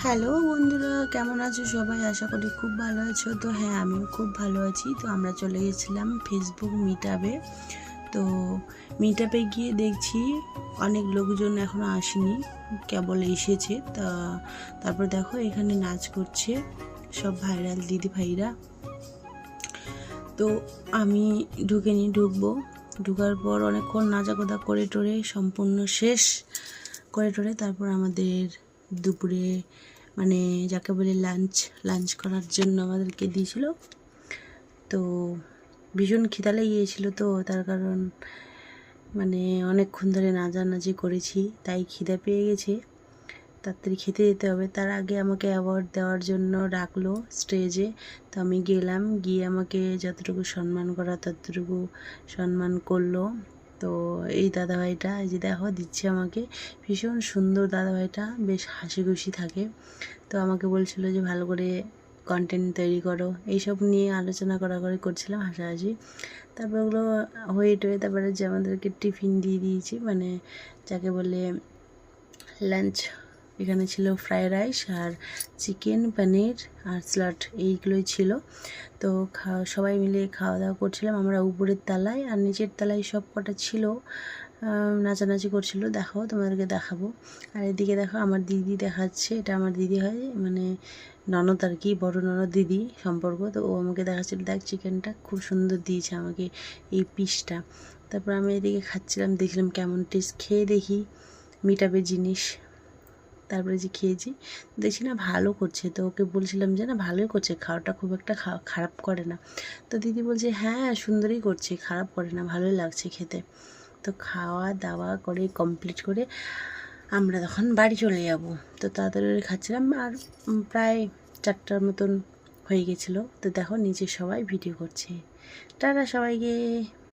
Hello বন্ধুরা, কেমন আছো সবাই? আশা করি খুব ভালো আছো। তো হ্যাঁ, আমিও খুব ভালো আছি। তো আমরা চলে গেছিলাম ফেসবুক মিটআপে। তো মিটআপে গিয়ে দেখছি অনেক লোকজন এখনও আসেনি, কেবল এসেছে। তারপর দেখো এখানে নাচ করছে সব ভাইরাল দিদি ভাইরা। তো আমি ঢুকবো। ঢুকার পর অনেকক্ষণ নাচাকোদা করে টোরে সম্পূর্ণ শেষ করে টোরে তারপর আমাদের দুপুরে মানে যাকে বলে লাঞ্চ করার জন্য আমাদেরকে দিয়েছিল। তো ভীষণ খিদা লেগে গিয়েছিলো, তো তার কারণ মানে অনেকক্ষণ ধরে নাচানাচি করেছি, তাই খিদা পেয়ে গেছে, তাড়াতাড়ি খেতে যেতে হবে। তার আগে আমাকে অ্যাওয়ার্ড দেওয়ার জন্য ডাকলো স্টেজে। তো আমি গেলাম, গিয়ে আমাকে যতটুকু সম্মান করা ততটুকু সম্মান করলো। তো এই দাদাভাইটা, এই যে দেখো দিচ্ছে আমাকে, ভীষণ সুন্দর দাদাভাইটা, বেশ হাসি খুশি থাকে। তো আমাকে বলছিল যে ভালো করে কন্টেন্ট তৈরি করো, এইসব নিয়ে আলোচনা করছিলাম, হাসাহাসি। তারপর ওগুলো হয়ে টয়ে তারপরে যে আমাদেরকে টিফিন দিয়ে দিয়েছি, মানে যাকে বলে লাঞ্চ। এখানে ছিল ফ্রাইড রাইস আর চিকেন, পনির আর স্যালাড, এইগুলোই ছিল। তো সবাই মিলে খাওয়া দাওয়া করছিলাম আমরা উপরের তলায়, আর নিচের তলায় সব কটা ছিল নাচানাচি করছিল। দেখো তোমাদেরকে দেখাবো। আর এদিকে দেখো আমার দিদি দেখাচ্ছে, এটা আমার দিদি হয়, মানে ননদ আর কি, বড় ননদ দিদি সম্পর্ক। তো ও আমাকে দেখাচ্ছিল, দেখ চিকেনটা খুব সুন্দর দিয়েছে আমাকে এই পিসটা। তারপর আমি এদিকে খাচ্ছিলাম, দেখলাম কেমন টেস্ট, খেয়ে দেখি মিটআপের জিনিস। তারপরে যে খেয়েছি, দেখছি না ভালো করছে। তো ওকে বলছিলাম যে না ভালোই করছে, খাওয়াটা খুব একটা খারাপ করে না। তো দিদি বলছে হ্যাঁ সুন্দরই করছে, খারাপ করে না, ভালোই লাগছে খেতে। তো খাওয়া দাওয়া করে কমপ্লিট করে আমরা তখন বাড়ি চলে যাব। তো তাড়াতাড়ি খাচ্ছিলাম, আর প্রায় 4টার মতন হয়ে গেছিলো। তো দেখো নিচে সবাই ভিডিও করছে। টাটা সবাইকে।